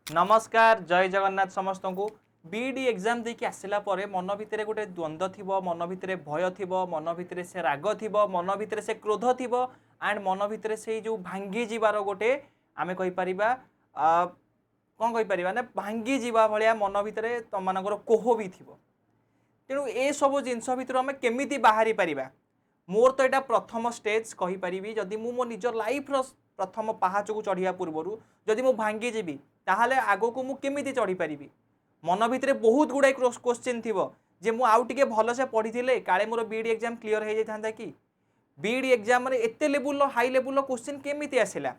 नमस्कार जय जगन्नाथ समस्त को बीडी एग्जाम देखिए आसला मन भितर गोटे द्वंद्व थी मन भितर भय थी मन भितर से राग थी मन भितर से क्रोध थी एंड मन भितर से जो भांगी जीवार गोटे आम कहीपर कौन कहीपर ना भांगी जीवा भाया मन भितर तुम मानकर कोह भी थी तेणु ए सब जिनस भितर आम केमी बाहरी पारिबा मोर तो यहाँ प्रथम स्टेज कहीपरि जदि मो निज लाइफ प्रथम पहाच को चढ़िया पूर्वर जदि मु भांगी जीवी ताहले आगो को मु केमिति चढ़ी पारिबी मन भितर बहुत गुड़ाई क्वेश्चन थी जे मु आउ टिके भल से पढ़ी थिले काले मोर बीडी एग्जाम क्लियर हो जाता कि बीडी एग्जाम रे एते लेवल हाई लेवल क्वेश्चन केमिति आसिला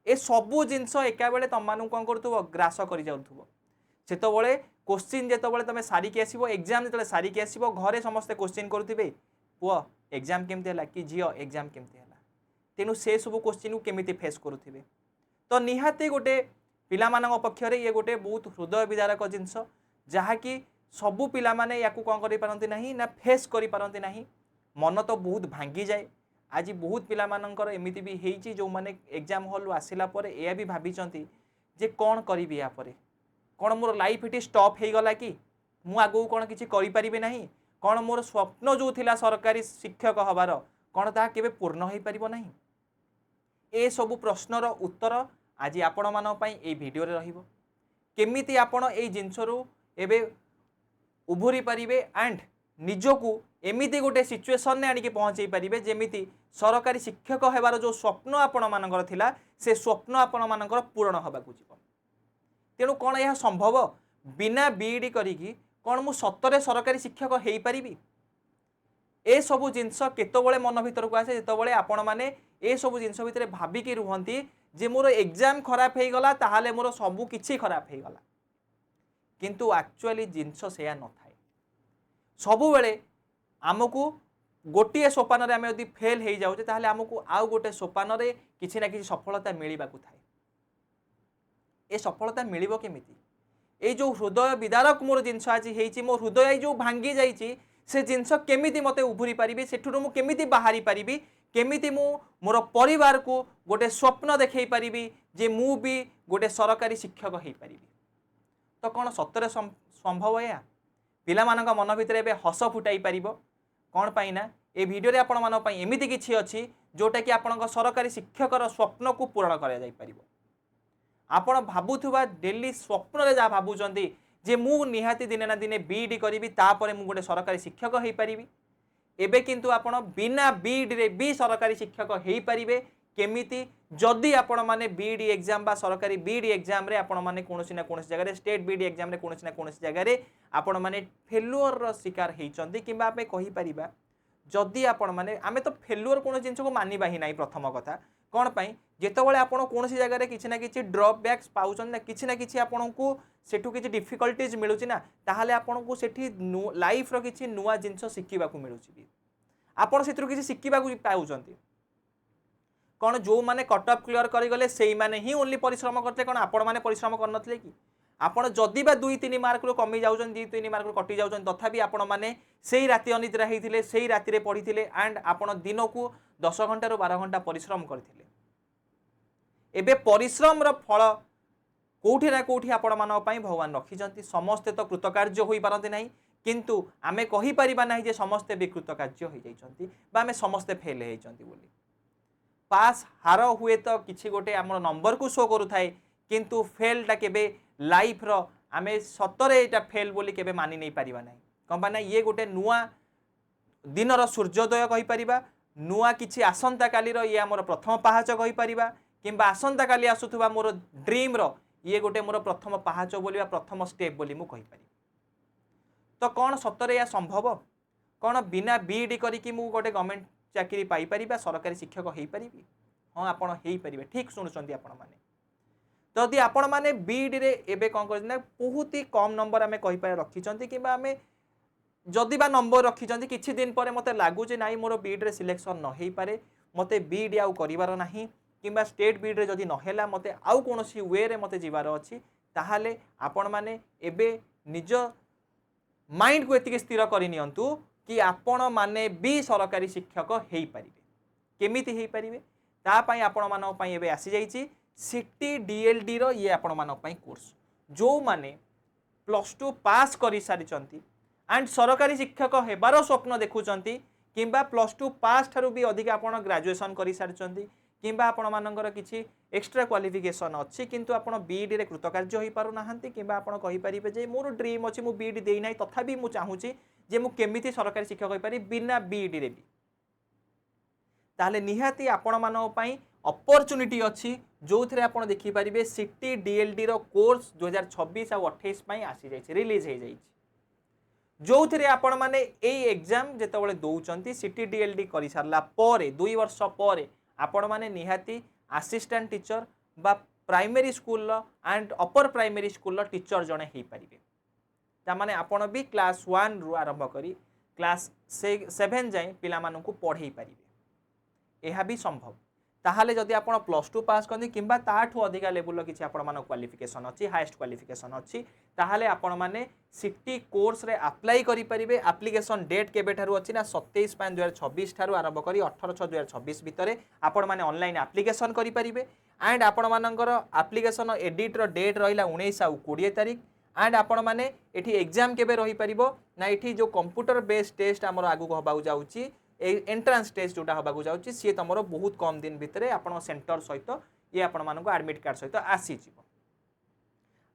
ए सबू जिनस एका बेले तुम मानू कौन करुथुबो ग्रास करि जाउथुबो सेतबेले क्वेश्चन जेतबेले तमे सारिकी आसीबो एग्जाम जेतबेले सारिकी आसीबो घरे समस्त क्वेश्चन करुथिबे पुआ एग्जाम केमती है कि झील एग्जाम केमती है तेणु से सब क्वेश्चन को केमिति फेस करुथिबे तो निहाती गोटे पिला मानक पक्षर ये गोटे बहुत हृदय विदारक जिनस जहाँकि सबू पिला माने याकू कौन करि पारंती नहीं ना फेस करि पारंती नहीं मन तो बहुत भांगी जाए आज बहुत पिला मानकर एमिति भी हेइची जो माने एग्जाम हॉल आसिला परे एया भी भाबिचंती जे कौन करिबि या परे कौन मोर लाइफ इटी स्टॉप हो गला कि मु आगु कौन किछि करि परिबे नहीं कौन मोर स्वप्न जो थिला सरकारी शिक्षक हबार कौन ताहा केबे पूर्ण हो पारिबो नहीं ए सबु प्रश्नर उत्तर आज आपण मान ए भिडियो रे रहिबो केमिति आपण ए जिनसरु एबे उभरी पारिबे एंड निजकू एमिति गोटे सिचुएशन ने आनिके पहुँचे पारिबे जेमिति सरकारी शिक्षक हेबार जो स्वप्न आपण मानकर थिला से स्वप्न आपण मानकर पूर्ण हबाकू जिवो तेणु कौन यह संभव बिना बीईडी करिकी कौन मु सतरे सरकारी शिक्षक हो पारिबी ए सबु जिनस केतबेले मन भीतर को आसे जेतबेले आपण माने ए सबु जिनस भितर भाबिकी रुहंती जे मोर एग्जाम खराब हो गला ताहाले मोर सबु किछि खराब हो गला किंतु एक्चुअली जिनस सेया न थाए सबु बेले आमको गोटे सोपान रे आमे यदि फेल हो जाउचे ताहाले आमको आउ गोटे सोपान रे किछि ना किछि सफलता मिलिबाकू थाए ए सफलता मिलिबो केमिति ए जो हृदय विदारक मोर जिनस आज हेइची मो हृदय जो भांगी जाइची से जिनस केमिति मते उभरी पारिबी सेठुरु मु केमिति बाहरी पारिबी केमिति मु मोर परिवार को गोटे स्वप्न देखै पारिबी जे मु भी गोटे सरकारी शिक्षक हो पारिबी तो कौन सतरे संभव या पिला मानक मन भितर एबे हस फुटाई पारिबो कौन पाई ना ए वीडियो रे आपण मान पई एमिति किछि अछि जोटा कि आपणक सरकारी शिक्षकर स्वप्न को पूर्ण करा जाई पारिबो आपण भाबुथुबा डेली स्वप्न रे जा भाबुचंती जे मु निहाती दिने ना दिने बीईडी करिवि तापरे मु गोटे सरकारी शिक्षक हो पारिबी एबे किंतु आपण बिना बीईडी रे भी सरकारी शिक्षक हो पारिबे केमिति जदि आपण माने बीईडी एग्जाम बा सरकारी बीईडी एग्जाम रे आपण माने कोनोसी ना कोनोसी जगह रे स्टेट बीईडी एग्जाम रे कोनोसी ना कोनोसी जगह रे आपण माने फेल्युअर रो शिकार हेइचंती किबा आपे कहि परिबा जदि आपण माने आमे तो फेल्युअर कोनो जिंस को मानिबा ही नाही प्रथम कथा कौन पाई जेतबेले आपण कोनोसी जगह रे किछि ना किछि ड्रॉप बैक्स पाउछन ना किछि ना किछि आपण को सेठु किछि डिफिकल्टीज मिलुछि ना ताहाले आपण को सेठी लाइफ रो किछि नुवा जिंस शिखिबा को मिलुछि आपण सेठु किछि शिखिबा को पाउछंती कौन जो माने कट ऑफ क्लियर करी गले सेई माने ही ओनली परिश्रम करते कौन आपण माने परिश्रम करनथले कि आपण जदि बा 2-3 मार्क रो कमी जाउछन 2-3 मार्क रो कटि जाउछन तथापि आपण माने सेई राति अनिद्रा हेइथिले सेई राति रे पढिथिले एंड आपण दिन को 10 घंटा रो 12 घंटा परिश्रम करथिले एबे परिश्रम रो फल कोठी ना कोठी आपण मान पई भगवान रखिजंती समस्ते तो कृतकार्य होई पारंती नाही किंतु आमे कहि परिबा नाही जे समस्ते भी कृतकार्य होई जाइछंती बा आमे समस्ते फेल हेइछंती बोली पास हार हुए तो किसी गोटे आम नंबर को शो करू थाए किंतु फेलटा केबे लाइफ रो आमे सतरे एटा फेल बोली केबे मानि नहीं पारिबा नाही कम ना ये गोटे नुआ दिन रो सूर्योदय कहि परिबा नुआ किछि आसंता काली रो ये हमर प्रथम पहाच कहि परिबा किंबा आसंता काली आसुथुबा मोर ड्रीम रो ये गोटे मोर प्रथम पहाच बोली प्रथम स्टेप बोली मु कहि पारि तो कौन सतरे या संभव कौन बिना बीईडी करिकि मु गोटे गवर्नमेंट चाकरी पाई परिबा सरकारी शिक्षक हो पारिबी हाँ आपण हो पारिबे ठीक शुणुचंती आपण माने तो यदि आपण माने बीईडी रे एबे कोन कर ना बहुत ही कम नंबर आमे कहि पाए रखिचंती किबा आमे जदि बा नंबर रखिचंती किछि दिन परे मते लागु जे नाही मोर बीईडी रे सिलेक्शन न हेई पारे मते बीईडी आउ करिवार नाही किबा स्टेट बीईडी रे जदि न हेला मते आउ कोनोसी वे रे मते जिवार अछि ताहाले आपण माने एबे निज माइंड को एतिके स्थिर करि नियंतु कि आपण माने भी सरकारी शिक्षक हो पारिबे केमिति हो पारिबे ता पई आपण मानक पई एबे आसी जाईची सिटी डीएलडी रो ये आपण मानक पई कोर्स जो माने +2 पास करि सारिचंती एंड सरकारी शिक्षक हेबार स्वप्न देखुचंती किंबा +2 पास ठारू भी अधिक आपण ग्रेजुएशन करि सारिचंती किंबा आपण मानकर किछि एक्स्ट्रा क्वालिफिकेशन अच्छी किंतु आपण बीईडी रे कृतकार्य होई पारु नाहंती किंबा आपण कहि परिबे जे मोर ड्रीम अछि मु बीईडी देई नै तथापि मु चाहूची जे मु केमिति सरकारी शिक्षक होई पारि बिना बीईडी रे भी ताले निहाती आपण मानक पई अपॉर्चुनिटी अच्छी जो थे आप देखिपारे सिटी डीएलडी रो कोर्स 2026 आ 28 पई आसी जाई रिलीज हो जाई जो थे आपण माने एई एग्जाम जेतबेले दउचंती सिटी डीएलडी करि सारला परे 2 वर्ष परे आपण माने निहाती असिस्टेंट टीचर बा primary school and upper primary school teacher जणे हेई परिबे ता माने आपण भी क्लास 1 रु आरंभ करी क्लास 7 जाई पिला मानकु पढ़ेई परिबे एहा भी संभव ताहले जदि आपण +2 पास करनी किंबा ताठू अधिका लेवल किछि आपण मान क्वालिफिकेशन अछि हाईएस्ट क्वालिफिकेशन अछि ताहले आपण माने सिटी कोर्स रे अप्लाई करि परिबे एप्लीकेशन डेट केबे ठारू अछि ना 27/5/2026 ठारू आरंभ करी 18/6/2026 भितरे आपण माने ऑनलाइन एप्लीकेशन करि परिबे एंड आपण मानकर एप्लीकेशन एडिट रो डेट रहिला 19 आ 20 तारिख एंड आपण माने एठी एग्जाम केबे रहि परिबो ना एठी जो कंप्यूटर बेस्ड टेस्ट हमर आगु होबाउ जाउची एंट्रांस टेस्ट जोटा होबाक जाउची सी तमरो बहुत कम दिन भितरे आपण सेंटर सहित ये आपण मानको एडमिट कार्ड सहित आसी जिवो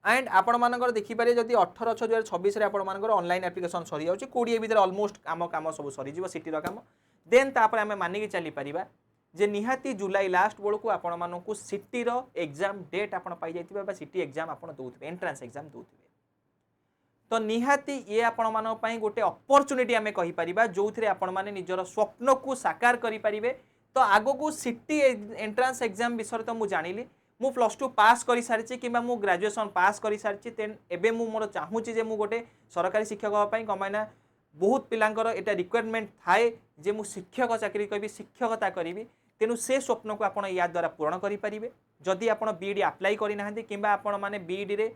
एंड आपण मानकर देखि पारे जदी 18/6/2026 रे आपण मानकर ऑनलाइन एप्लीकेशन सरी जाउची 20 भितरे ऑलमोस्ट काम सब सरी जिवो सिटी रो काम देन तापर हमें मानि के चली परिबा जे निहाती जुलाई लास्ट बेलू आपण मानकु सिटी रो एग्जाम डेट आपण पाई जाइतिबा बा सिटी एग्जाम आपण दोउथिबे एंट्रांस एग्जाम दोउथिबे तो निहाती ये आपण मानक पई गोटे अपॉर्चुनिटी आमे कहि परिबा जो थरे आपण माने निजर स्वप्न को साकार करि परिबे तो आगो को सिटी एंट्रांस एग्जाम विषय तो मु जानिली मु +2 पास करि सारिछि किबा मु ग्रेजुएशन पास करि सारिछि तेन एबे मु मोर चाहूछि जे मु गोटे सरकारी शिक्षक पई कमाइना बहुत पिलांकर एटा रिक्वायरमेंट थाए जे मु शिक्षक चाकरी करबी शिक्षकता करबी तेनु से स्वप्न को आपण या द्वारा पूर्ण करि परिबे जदि आपण बीईडी अप्लाई करि नाहंती किबा आपण माने बीईडी रे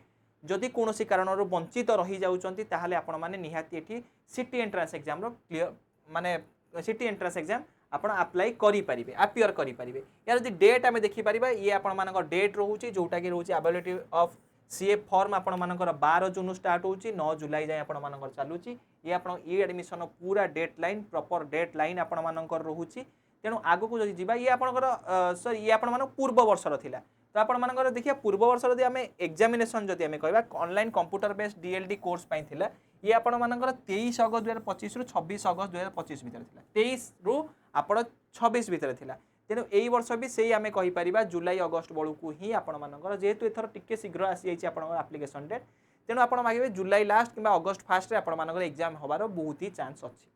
जदि कौन कारण वंचित रही जाउचंती ताहले आपण माने निहाती एठी सिटी एंट्रांस एग्जाम रो क्लियर माने सिटी एंट्रांस एग्जाम आपण अप्लाई करि परिबे अपियर करि परिबे यार जदि डेट हमें देखि परिबा ये आपण मानक डेट रहउची जोटा कि रहउची अवेलेबिलिटी ऑफ सीए फॉर्म आपण मानकर 12 जून स्टार्ट होउची 9 जुलाई जाय आपण मानकर चालुची ये आपण ई एडमिशन पूरा date line proper date line आपण मानकर रहउची तेनु आगु को जदि जिबा ये आपनकर सर ये आपण मानक पूर्व वर्ष रो थिला तो आपण मानकर देखिया पूर्व वर्ष जदि हमें एग्जामिनेशन जदि हमें कहबा online computer based DLD course पई थिला ये आपण मानकर 23 अगस्त 2025 रु 26 अगस्त 2025 भितर थिला 23 रु आपण 26 भितर थिला तेनु एई वर्ष भी सेही हमें कहि परिबा जुलाई अगस्त बळु को ही आपण मानकर जेतु एथर टिके शीघ्र आसी जाइछि आपण एप्लीकेशन डेट तेनु आपण मागिबे जुलाई लास्ट किबा अगस्त फर्स्ट रे आपण मानकर एग्जाम होबार बहुत ही चांस अछि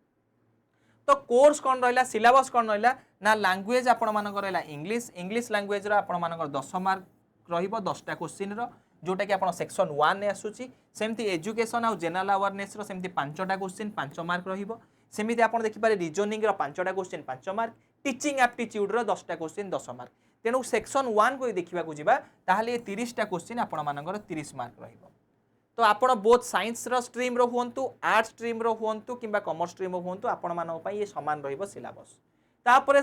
तो कोर्स कौन रहा सिलेबस कौन रहा ना लैंग्वेज आपण मानकर रहा इंग्लिश लैंग्वेज रो आपण मानकर 10 मार्क रहिबो 10टा क्वेश्चन रो जोटा कि आपण सेक्शन 1 ने आसुची सेमती एजुकेशन आ जनरल अवेयरनेस रो सेमती 5टा क्वेश्चन 5 मार्क रहिबो सेमिति आपण देखि पारे रीजनिंग रो 5टा क्वेश्चन 5 मार्क टीचिंग एप्टीट्यूड रो 10टा क्वेश्चन 10 मार्क तेनु सेक्शन 1 को देखिबा को जिबा ताहाले 30टा क्वेश्चन आपण मानकर 30 मार्क रहिबो तो आपण बोथ साइंस रो स्ट्रीम रो हुंतु आर्ट स्ट्रीम रो हुंतु किंबा कॉमर्स स्ट्रीम रो हुंतु आपण मानक पई ये समान रहिबो सिलेबस तापरे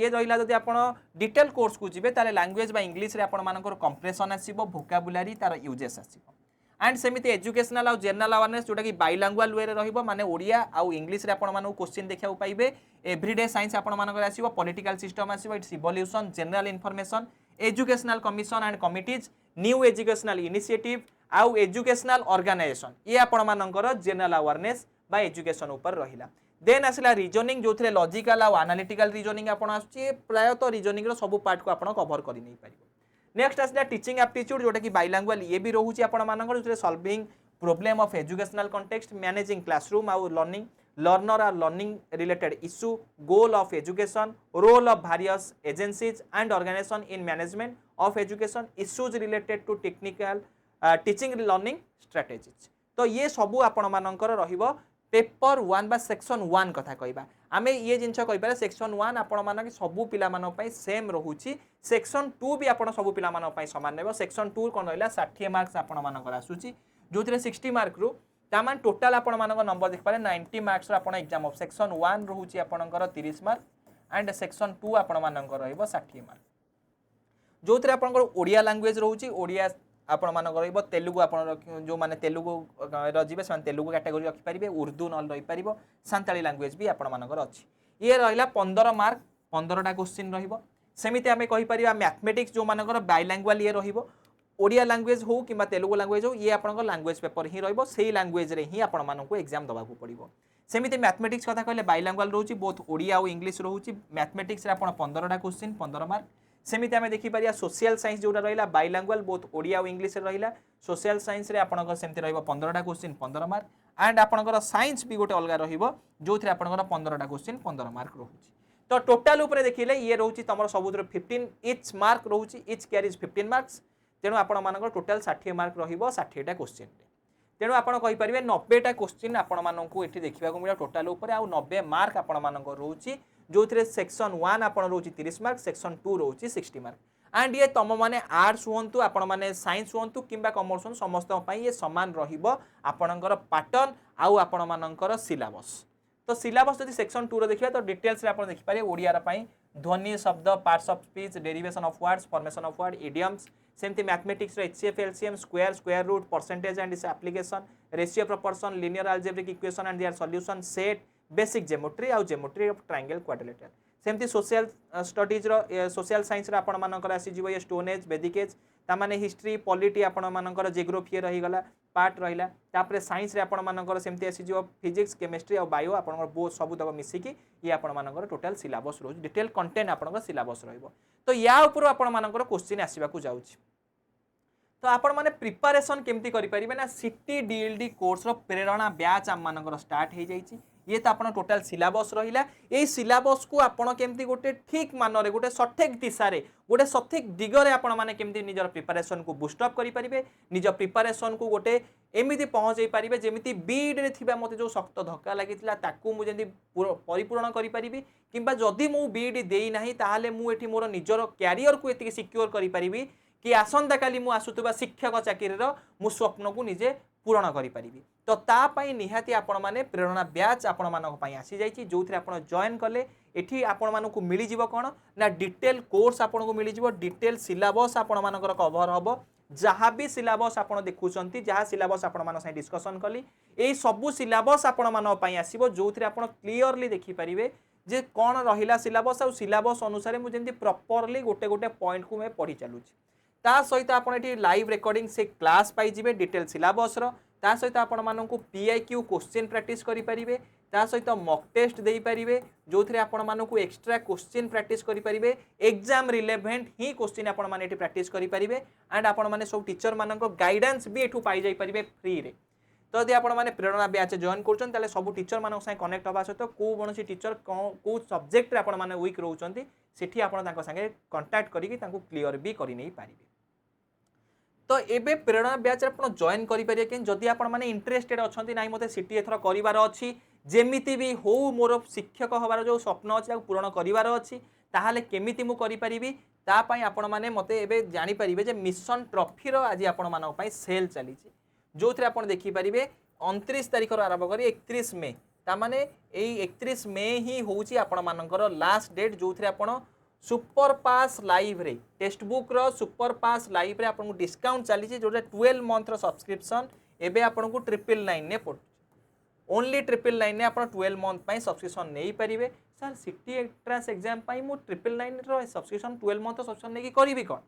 ये रहिला जदि आपण डिटेल कोर्स को जिबे ताले लैंग्वेज बा इंग्लिश रे आपण मानकर कंप्रेशन आसीबो वोकैबुलरी तार यूजेस आसीबो एंड सेमिति एजुकेशनल आ जनरल अवेयरनेस जोटा कि बाइलैंग्वेज वे रे रहिबो माने ओडिया आ इंग्लिश रे आपण मानक क्वेश्चन देखिया पाइबे एवरीडे साइंस आपण मानकर आसीबो पॉलिटिकल सिस्टम आसीबो its evolution general information educational commission and committees new educational initiative आउ एजुकेशनल ऑर्गेनाइजेशन ये आपण मानकर जनरल अवेयरनेस बा एजुकेशन ऊपर रहिला देन आसला रीजनिंग जो थे लॉजिकल आउ एनालिटिकल रीजनिंग आपण आछी प्रायतः रीजनिंग रो सब पार्ट को आपण कवर करि नै परिबो नेक्स्ट आसला टीचिंग एप्टीट्यूड जोटा कि बाइलैंग्वेज ये भी रहउची आपण मानकर जो solving problem of educational context managing classroom आउ learning learner are learning related issue goal of education role of various agencies and organisation in management of education issues related to technical teaching learning strategies तो ये सबू आपण मानकर रहिबो paper 1 बा section 1 कथा कहबा आमे ये जिंस कहबा सेक्शन 1 आपण मानक सबू पिला मानक पई सेम रहुची सेक्शन 2 भी आपण सबू पिला मानक पई समान नेबो सेक्शन 2 कोन रहला 60 मार्क्स आपण मानकर आसुची जोथिरे 60 मार्क रु तामान टोटल आपण मानक नंबर देख पारे 90 मार्क्स रो आपण एग्जाम ऑफ सेक्शन 1 रहुची आपणकर 30 मार्क एंड सेक्शन 2 आपण मानकर रहइबो 60 मार्क जोथिरे आपणकर ओडिया लैंग्वेज रहुची ओडिया आपण मान रहिबो तेलुगु आपण जो माने तेलुगु रजिबे से तेलुगु कैटेगरी रखि परिबे उर्दू न रहि परिबो सांताली लैंग्वेज भी आपण मानकर अछि ये रहिला 15 मार्क 15टा क्वेश्चन रहिबो सेमिति आमे कहि परिबा मैथमेटिक्स जो मानकर बाइलैंग्वेज ये रहिबो ओडिया लैंग्वेज हो कि तेलुगु लैंग्वेज हो ये आपन लैंग्वेज पेपर ही रहिबो सेही लैंग्वेज रे ही आपण मानकु एग्जाम दबाकू पड़िबो सेमिति मैथमेटिक्स कथा कहले बाइलैंग्वेज रहउची बोथ ओडिया और इंग्लिश रहउची मैथमेटिक्स रे आपण 15टा क्वेश्चन 15 मार्क सेमिति आमे देखि परिया सोशल साइंस जोटा रहिला बाइलैंग्वेज बोथ ओडिया और इंग्लिश रे रहिला सोशल साइंस रे आपण सेमिति रहिबो 15टा क्वेश्चन 15 मार्क एंड आपण साइंस भी गोटे अलग रहिबो जोथि आपण 15टा क्वेश्चन 15 मार्क रहउची तो टोटल ऊपर देखिले ये रहउची तमर सबुतर 15 इच मार्क रहउची इच कैरीज 15 मार्क्स तेणु आपण मानकर टोटल 60 मार्क रहिबो 60टा क्वेश्चन तेणु आपण कहि परिबे 90टा क्वेश्चन आपण माननकु एठी देखिबा को मिला टोटल ऊपर आ 90 मार्क आपण मानकर रहउची जोथरे सेक्शन 1 आपण रहउची 30 मार्क सेक्शन 2 रहउची 60 मार्क एंड ये तम माने आर्ट्स हुंतु आपण माने साइंस हुंतु किंबा कॉमर्स हुंतु समस्त पई ये समान रहिबो आपणकर पैटर्न आउ आपण मानकर सिलेबस तो सिलेबस जदि सेक्शन 2 रो देखिबा तो डिटेल्स रे आपण देखि पारे ओडिया रा पई ध्वनि शब्द parts of speech derivation of words formation of word idioms सेमती मैथमेटिक्स रो HCF LCM square square root percentage and its application ratio proportion linear algebraic equation and their solution set basic geometry आउ geometry of triangle quadrilateral सेमती social studies रो social science रो आपण मानकर आसी जीव ये स्टोन एज वैदिक एज ता माने हिस्ट्री पॉलिटी आपण मानकर जियोग्राफी रही गला पार्ट रहिला तापरे साइंस रे आपण मानकर सेमती आसी जीव फिजिक्स केमिस्ट्री और बायो आपण बो सब तक मिसिकी ये आपण मानकर टोटल सिलेबस रो डिटेल कंटेंट आपण सिलेबस रहइबो तो या ऊपर आपण मानकर क्वेश्चन आसीबा को जाउची तो आपण माने प्रिपरेशन केमती करि परिबे ना सिटी डीएलडी कोर्स रो प्रेरणा बैच आम मानकर स्टार्ट हे जाईची ये तो आपण टोटल सिलेबस रहिला ए सिलेबस को आपण केमती गोटे ठीक मानरे गोटे सठिक दिशारे गोटे सठिक दिगरे आपण माने केमती निजर प्रिपरेशन को बूस्ट अप करि परिबे निज प्रिपरेशन को गोटे एमिति पहुंचै परिबे जेमिति बीड रे थिबा मते जो शक्त धक्का लागितला ताकू मु जेंति परिपूर्ण करि परिबी किंबा जदी मु बीड देई नाही ताहाले मु एठी मोर निजर कैरियर को एति सिक्योर करि परिबी कि आसंता काली मु आसुतबा शिक्षक चाकरी रो मु स्वप्न को निजे पूर्ण करि परिबी तो ता पई निहाती आपण माने प्रेरणा बैच आपण मानक पई आसी जाईची जोथरे आपण जॉइन कले एठी आपण मानक मिली जीवो कोन ना डिटेल कोर्स आपण को मिली जीवो डिटेल सिलेबस आपण मानकर कवर हबो जहाँ भी सिलेबस आपण देखुचंती जहाँ सिलेबस आपण मान से डिस्कशन कली एई सबु सिलेबस आपण मान पई आसीबो जोथरे आपण क्लियरली देखि परिबे जे कोन रहिला सिलेबस आ सिलेबस अनुसार मु जेंति प्रॉपर्ली गोटे गोटे पॉइंट को मैं पढ़ी चलुची ता सहित आपण एठी लाइव रिकॉर्डिंग से क्लास पाई जिवे डिटेल सिलेबस रो ता सहित आपण माननकु पीआईक्यू क्वेश्चन प्रैक्टिस करि परिबे ता सहित मॉक टेस्ट देई परिबे जोथरे आपण माननकु एक्स्ट्रा क्वेश्चन प्रैक्टिस करि परिबे एग्जाम रिलेवेंट ही क्वेश्चन आपण माने एठी प्रैक्टिस करि परिबे एंड आपण माने सब टीचर माननको गाइडेंस भी एठु पाई जाई परिबे फ्री रे तो यदि आपण माने प्रेरणा बैच जॉइन करछन ताले सब टीचर मानक संगे कनेक्ट होबा सहित को कोनसी टीचर को सब्जेक्ट रे आपण माने वीक रहउचंती सेठी आपण तांको संगे कांटेक्ट करिकि तांको क्लियर भी करि नै पारिबे तो एबे प्रेरणा बैच आपण जॉइन करि परिए कि जदि आपण माने इंटरेस्टेड अछंती नाही मते सिटी एथरा करिवार अछि जेमिति भी हो मोर शिक्षक होबार जो स्वप्न अछि ताको पूर्ण करिवार अछि ताहाले केमिति मु करि परिबी ता पई आपण माने मते एबे जानि परिबे जे मिशन ट्रॉफी रो आज आपण मानक पई सेल चली छि जोथरे आपण देखि परिबे 29 तारिख रो आरंभ करी 31 मे ता माने एई 31 मे ही होउछि आपण मानकर लास्ट डेट जोथरे आपण सुपर पास लाइव रे टेक्स्ट बुक रो सुपर पास लाइव रे आपन डिस्काउंट चली छि जोटा 12 मंथ रो सब्सक्रिप्शन एबे आपन को 999 ने पड़ ओनली 999 ने आपन 12 मंथ पई सब्सक्रिप्शन नै परिबे सर सिटी एंट्रेंस एग्जाम पई मु 999 रो सब्सक्रिप्शन 12 मंथ सब्सक्रिप्शन नै कि करिवि कोन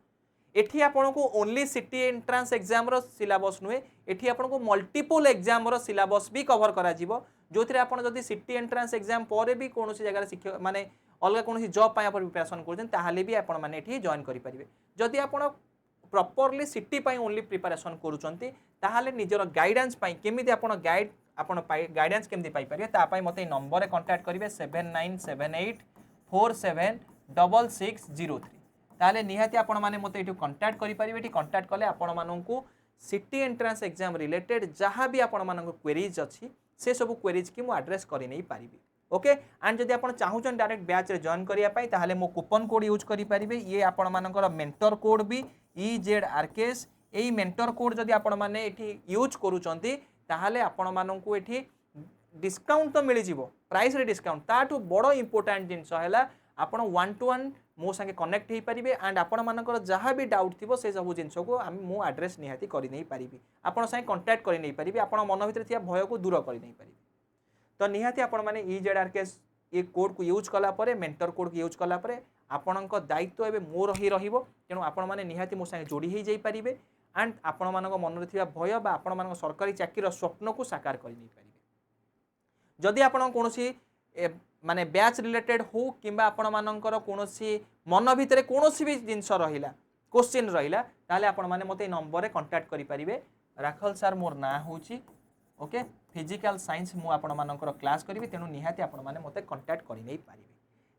एठी आपन को ओनली सिटी एंट्रेंस एग्जाम रो सिलेबस नुए एठी आपन को मल्टीपल एग्जाम रो सिलेबस भी कवर करा जिवो जोथरे आपन जदी सिटी एंट्रेंस एग्जाम परे भी कोनोसी जगह शिक्षक माने अलग कौन जॉब पाई प्रिपरेशन कर आपण मैंने ये जॉइन करेंगे जदि आप प्रॉपर्ली सिटी पाई ओनली प्रिपरेशन करुँचे निजर गाइडेंस केमी गाइडेंस केमती पाइपर तापाई मत नंबर कंटाक्ट करेंगे 797847660603 ताले निहाती आपण माने मते एठू कंटाक्ट करि परिबे एठी कंटाक्ट कले आपण माननकु सिटी एंट्रेंस एग्जाम रिलेटेड जहाँ भी आपण माननकु क्वेरीज अछि से सब क्वेरीज की मु एड्रेस करि नै पारिबी ओके एंड जदि आपण चाहूछन डायरेक्ट बैच रे जॉइन करिया पाई ताहाले मो कूपन कोड यूज करि परिबे ये आपण मानकर मेंटर कोड भी EZRKS एई मेंटर कोड जदि आपण माने एठी यूज करूचंती ताहाले आपण माननकु एठी डिस्काउंट तो मिल जिवो प्राइस रे डिस्काउंट ताठू बड़ इंपोर्टेंट जिंस हैला आपण 1 to 1 मो संगे कनेक्ट हो पारे एंड आपण मानकर जहाँ भी डाउट थी से सब जिन को मु एड्रेस निहाती कर नहीं पारि आपण संगे कंटाक्ट कर नहीं पारि आपण मन भर भय को दूर कर नहीं पारि तो निहाती आपण मैंने EZRKS ये कोड को यूज कला परे मेंटर कोड को यूज कला परे आपणक दायित्व एवं मोर ही रहिबो तेणु आपण मैंने निहाती मो संगे जोड़ी हो जाई पारिबे एंड आपण मानक मन थिबा भय बा आपण मानक सरकारी चाकरीर स्वप्न को साकार कर नहीं पारिबे जदि आपण कोनोसी माने बैच रिलेटेड हो किंबा आपण मानकर कोनोसी मन भितरे कोनोसी भी जिंस रहिला क्वेश्चन रहिला ताले आपण माने मते नंबर रे कांटेक्ट करि पारिबे राखल सर मोर ना होची ओके फिजिकल साइंस मु आपण मानकर क्लास करिवि तेनु निहाती आपण माने मते कांटेक्ट करि नै पारिबे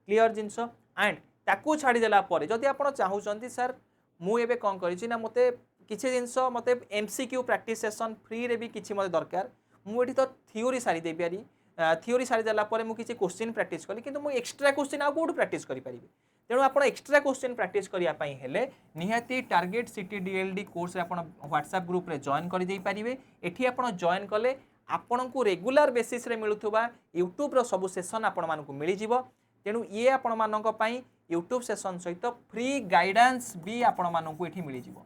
क्लियर जिंस एंड ताकू छाड़ी देला परे जदि आपण चाहूचंती सर मु एबे कोन करिछि ना मते किछि जिंस मते MCQ प्रैक्टिस सेशन फ्री रे भी किछि मते दरकार मु एठी तो थ्योरी सारी दे पारी थ्योरी सारी देला परे मु किछि क्वेश्चन प्रैक्टिस कली किंतु मु एक्स्ट्रा क्वेश्चन आ कोड प्रैक्टिस करि परिबे तेणु आपण एक्स्ट्रा क्वेश्चन प्रैक्टिस करिया पई हेले निहाती टार्गेट सिटी DLD कोर्स रे आपण WhatsApp ग्रुप रे जॉइन करि देई परिबे एठी आपण जॉइन कले आपण को रेगुलर बेसिस रे मिलुथुबा YouTube रो सब सेशन आपण मानकु मिली जिवो तेणु ये आपण मानक पई YouTube सेशन सहित फ्री गाइडेंस भी आपण मानकु एठी मिली जिवो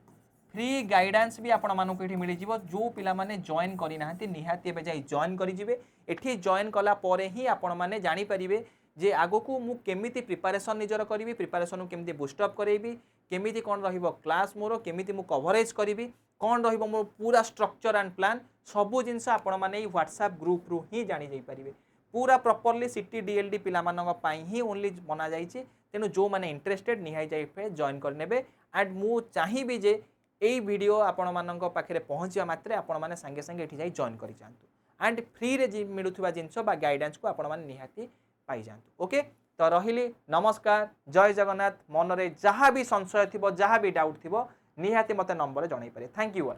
फ्री गाइडेंस भी आपण मानकु एठी मिली जिवो जो पिला माने जॉइन करि नाहंती निहाती एबे जाई जॉइन करि जिवे एठी जॉइन कला परे ही आपण माने जानि परिबे जे आगो को मु केमिति प्रिपरेशन निजर करिवि प्रिपरेशन केमिति बूस्ट अप करैबि केमिति कोन रहिबो क्लास मोर केमिति मु कवरेज करिवि कोन रहिबो मोर पूरा स्ट्रक्चर एंड प्लान सबु जिंस आपण माने WhatsApp ग्रुप रु ही जानि जाई परिबे पूरा प्रॉपर्ली सिटी DLD पिला मानक पई ही ओनली बना जाईछि तेनु जो माने इंटरेस्टेड निहाई जाई पे जॉइन कर नेबे एंड मु चाहिबि जे एई वीडियो आपण मानक पाखरे पहुंचिया मात्रे आपण माने संगे संगे एठी जाई जॉइन करि जांतु एंड फ्री रे जी मिलुथुबा जिंस बा गाइडेंस को आपण माने निहाती पाई जांतु ओके तो रहिली नमस्कार जय जगन्नाथ मन रे जहाँ भी संशय थिबो जहाँ भी डाउट थिबो निहाती मते नंबर जणाई पारे थैंक यू।